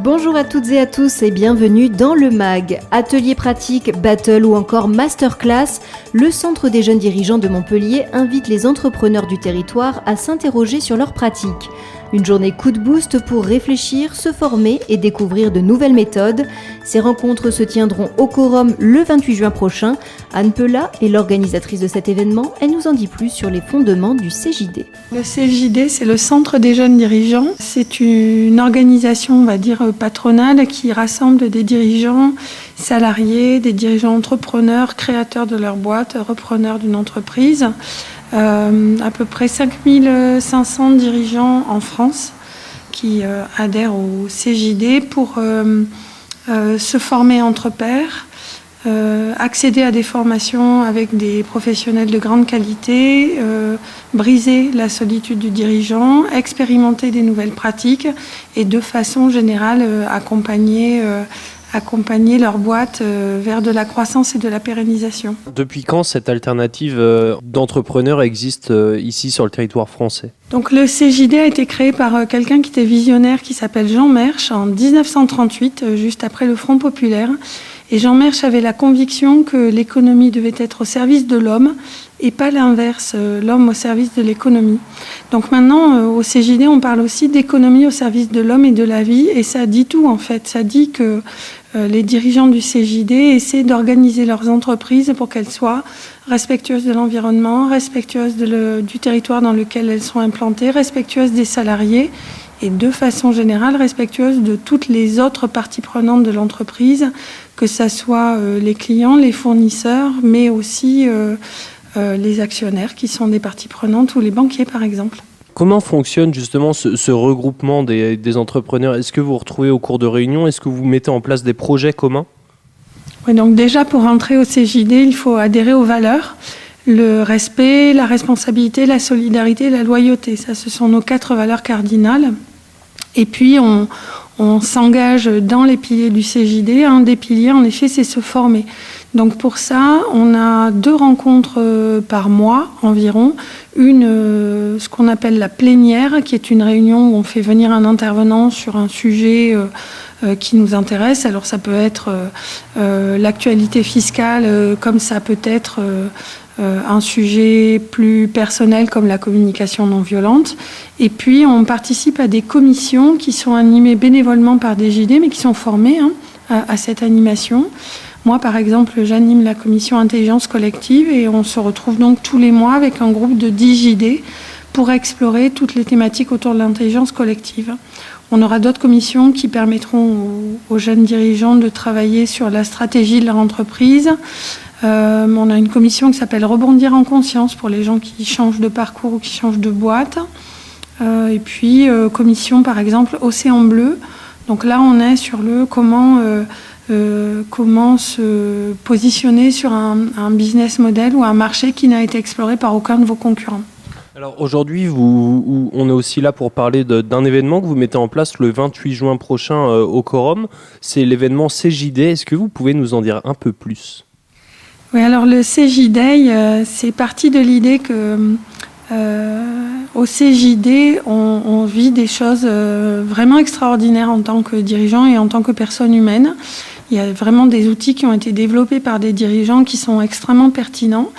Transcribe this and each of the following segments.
Bonjour à toutes et à tous et bienvenue dans le MAG. Atelier pratique, battle ou encore masterclass, le Centre des jeunes dirigeants de Montpellier invite les entrepreneurs du territoire à s'interroger sur leurs pratiques. Une journée coup de boost pour réfléchir, se former et découvrir de nouvelles méthodes. Ces rencontres se tiendront au Quorum le 28 juin prochain. Anne Pelat est l'organisatrice de cet événement. Elle nous en dit plus sur les fondements du CJD. Le CJD, c'est le Centre des jeunes dirigeants. C'est une organisation, on va dire, patronale qui rassemble des dirigeants salariés, des dirigeants entrepreneurs, créateurs de leur boîte, repreneurs d'une entreprise. À peu près 5500 dirigeants en France qui adhèrent au CJD pour se former entre pairs, accéder à des formations avec des professionnels de grande qualité, briser la solitude du dirigeant, expérimenter des nouvelles pratiques et de façon générale accompagner leur boîte vers de la croissance et de la pérennisation. Depuis quand cette alternative d'entrepreneurs existe ici sur le territoire français ? Donc le CJD a été créé par quelqu'un qui était visionnaire, qui s'appelle Jean Mersch, en 1938, juste après le Front populaire. Et Jean Mersch avait la conviction que l'économie devait être au service de l'homme et pas l'inverse, l'homme au service de l'économie. Donc maintenant, au CJD, on parle aussi d'économie au service de l'homme et de la vie. Et ça dit tout, en fait. Ça dit que les dirigeants du CJD essaient d'organiser leurs entreprises pour qu'elles soient respectueuses de l'environnement, respectueuses du territoire dans lequel elles sont implantées, respectueuses des salariés et de façon générale respectueuses de toutes les autres parties prenantes de l'entreprise, que ce soit les clients, les fournisseurs, mais aussi les actionnaires qui sont des parties prenantes ou les banquiers par exemple. Comment fonctionne justement ce regroupement des entrepreneurs ? Est-ce que vous vous retrouvez au cours de réunions ? Est-ce que vous mettez en place des projets communs ? Oui, donc déjà pour entrer au CJD, il faut adhérer aux valeurs. Le respect, la responsabilité, la solidarité, la loyauté. Ça, ce sont nos 4 valeurs cardinales. Et puis, on s'engage dans les piliers du CJD. Un des piliers, en effet, c'est se former. Donc pour ça, on a 2 rencontres par mois environ. Une, ce qu'on appelle la plénière, qui est une réunion où on fait venir un intervenant sur un sujet qui nous intéresse. Alors ça peut être l'actualité fiscale, comme ça peut être un sujet plus personnel comme la communication non violente. Et puis on participe à des commissions qui sont animées bénévolement par des JD, mais qui sont formées à cette animation. Moi, par exemple, j'anime la commission intelligence collective et on se retrouve donc tous les mois avec un groupe de 10 JD pour explorer toutes les thématiques autour de l'intelligence collective. On aura d'autres commissions qui permettront aux jeunes dirigeants de travailler sur la stratégie de leur entreprise. On a une commission qui s'appelle Rebondir en conscience pour les gens qui changent de parcours ou qui changent de boîte. Et puis, commission, par exemple, Océan Bleu. Donc là, on est sur le comment se positionner sur un business model ou un marché qui n'a été exploré par aucun de vos concurrents. Alors aujourd'hui, on est aussi là pour parler d'un événement que vous mettez en place le 28 juin prochain au Quorum. C'est l'événement CJD. Est-ce que vous pouvez nous en dire un peu plus ? Oui, alors le CJD, c'est parti de l'idée que au CJD, on vit des choses vraiment extraordinaires en tant que dirigeant et en tant que personne humaine. Il y a vraiment des outils qui ont été développés par des dirigeants qui sont extrêmement pertinents.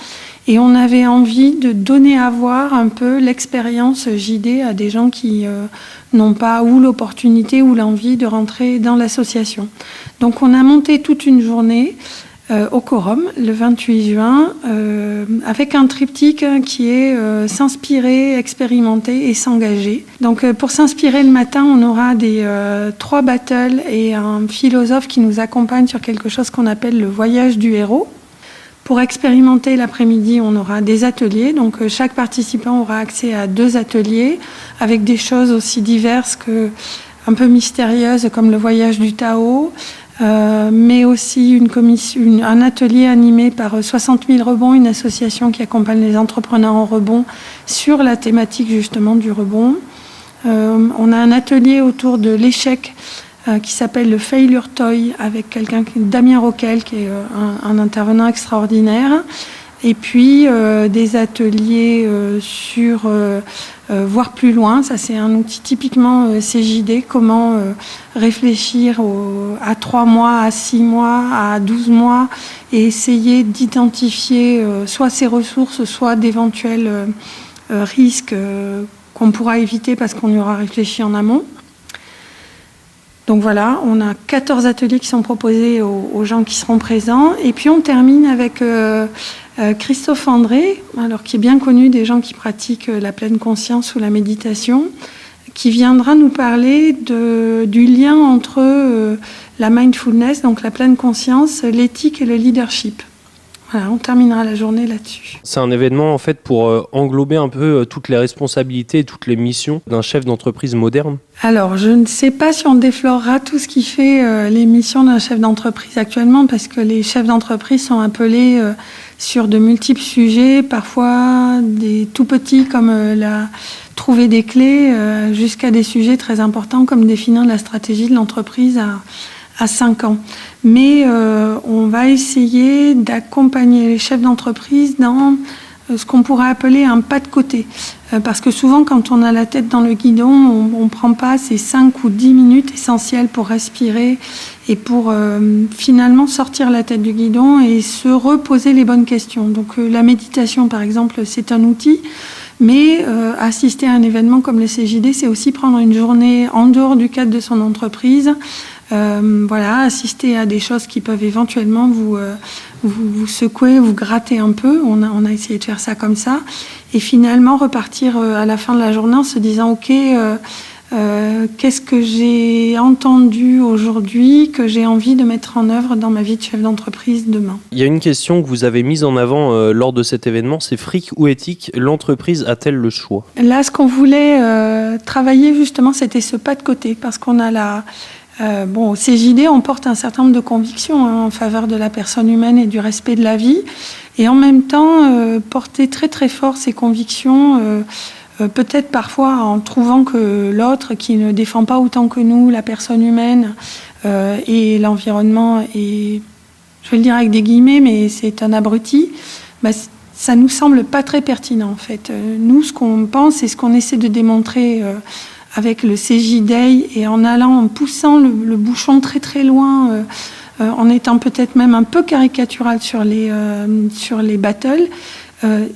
Et on avait envie de donner à voir un peu l'expérience JD à des gens qui n'ont pas ou l'opportunité ou l'envie de rentrer dans l'association. Donc on a monté toute une journée au Quorum le 28 juin avec un triptyque qui est s'inspirer, expérimenter et s'engager. Donc pour s'inspirer le matin, on aura 3 battles et un philosophe qui nous accompagne sur quelque chose qu'on appelle le voyage du héros. Pour expérimenter l'après-midi, on aura des ateliers. Donc chaque participant aura accès à 2 ateliers avec des choses aussi diverses un peu mystérieuses comme le voyage du Tao, mais aussi un atelier animé par 60 000 rebonds, une association qui accompagne les entrepreneurs en rebond sur la thématique justement du rebond. On a un atelier autour de l'échec qui s'appelle le Failure Toy avec Damien Roquel qui est un intervenant extraordinaire. Et puis des ateliers sur voir plus loin. Ça, c'est un outil typiquement CJD. Comment réfléchir à 3 mois, à 6 mois, à 12 mois et essayer d'identifier soit ses ressources, soit d'éventuels risques qu'on pourra éviter parce qu'on y aura réfléchi en amont. Donc voilà, on a 14 ateliers qui sont proposés aux gens qui seront présents. Et puis on termine avec Christophe André, alors qui est bien connu des gens qui pratiquent la pleine conscience ou la méditation, qui viendra nous parler du lien entre la mindfulness, donc la pleine conscience, l'éthique et le leadership. Voilà, on terminera la journée là-dessus. C'est un événement en fait pour englober un peu toutes les responsabilités et toutes les missions d'un chef d'entreprise moderne. Alors, je ne sais pas si on déflorera tout ce qui fait les missions d'un chef d'entreprise actuellement, parce que les chefs d'entreprise sont appelés sur de multiples sujets, parfois des tout petits comme trouver des clés, jusqu'à des sujets très importants comme définir la stratégie de l'entreprise à 5 ans. Mais on va essayer d'accompagner les chefs d'entreprise dans ce qu'on pourrait appeler un pas de côté. Parce que souvent, quand on a la tête dans le guidon, on ne prend pas ces 5 ou 10 minutes essentielles pour respirer et pour finalement sortir la tête du guidon et se reposer les bonnes questions. Donc la méditation, par exemple, c'est un outil. Mais assister à un événement comme le CJD, c'est aussi prendre une journée en dehors du cadre de son entreprise. Assister à des choses qui peuvent éventuellement vous secouer, vous gratter un peu. On a essayé de faire ça comme ça. Et finalement, repartir à la fin de la journée en se disant « Ok, qu'est-ce que j'ai entendu aujourd'hui, que j'ai envie de mettre en œuvre dans ma vie de chef d'entreprise demain ?» Il y a une question que vous avez mise en avant lors de cet événement, c'est fric ou éthique, l'entreprise a-t-elle le choix ? Là, ce qu'on voulait travailler justement, c'était ce pas de côté, parce qu'on a au CJD, on porte un certain nombre de convictions en faveur de la personne humaine et du respect de la vie. Et en même temps, porter très très fort ces convictions, peut-être parfois en trouvant que l'autre qui ne défend pas autant que nous, la personne humaine et l'environnement, et je vais le dire avec des guillemets, mais c'est un abruti, ça nous semble pas très pertinent en fait. Nous, ce qu'on pense et ce qu'on essaie de démontrer avec le CJD et en poussant le bouchon très très loin, en étant peut-être même un peu caricatural sur les battles,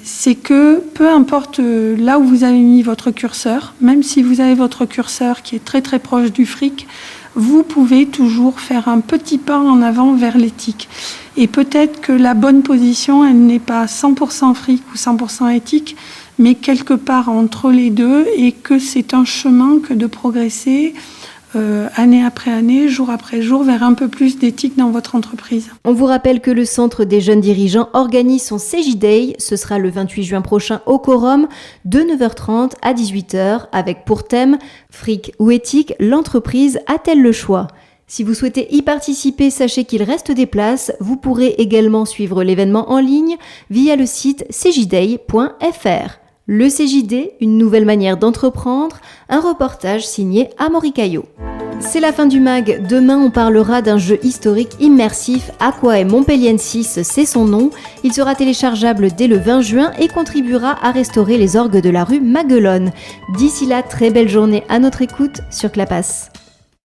c'est que peu importe là où vous avez mis votre curseur, même si vous avez votre curseur qui est très très proche du fric, vous pouvez toujours faire un petit pas en avant vers l'éthique. Et peut-être que la bonne position, elle n'est pas 100% fric ou 100% éthique, mais quelque part entre les deux, et que c'est un chemin que de progresser année après année, jour après jour, vers un peu plus d'éthique dans votre entreprise. On vous rappelle que le Centre des jeunes dirigeants organise son CJD. Ce sera le 28 juin prochain au Quorum, de 9h30 à 18h, avec pour thème « Fric ou éthique, l'entreprise a-t-elle le choix ?» Si vous souhaitez y participer, sachez qu'il reste des places. Vous pourrez également suivre l'événement en ligne via le site cjday.fr. Le CJD, une nouvelle manière d'entreprendre, un reportage signé Amaury Caillot. C'est la fin du MAG. Demain, on parlera d'un jeu historique immersif. Aquae Montpelliensis, c'est son nom. Il sera téléchargeable dès le 20 juin et contribuera à restaurer les orgues de la rue Maguelone. D'ici là, très belle journée à notre écoute sur Clapas.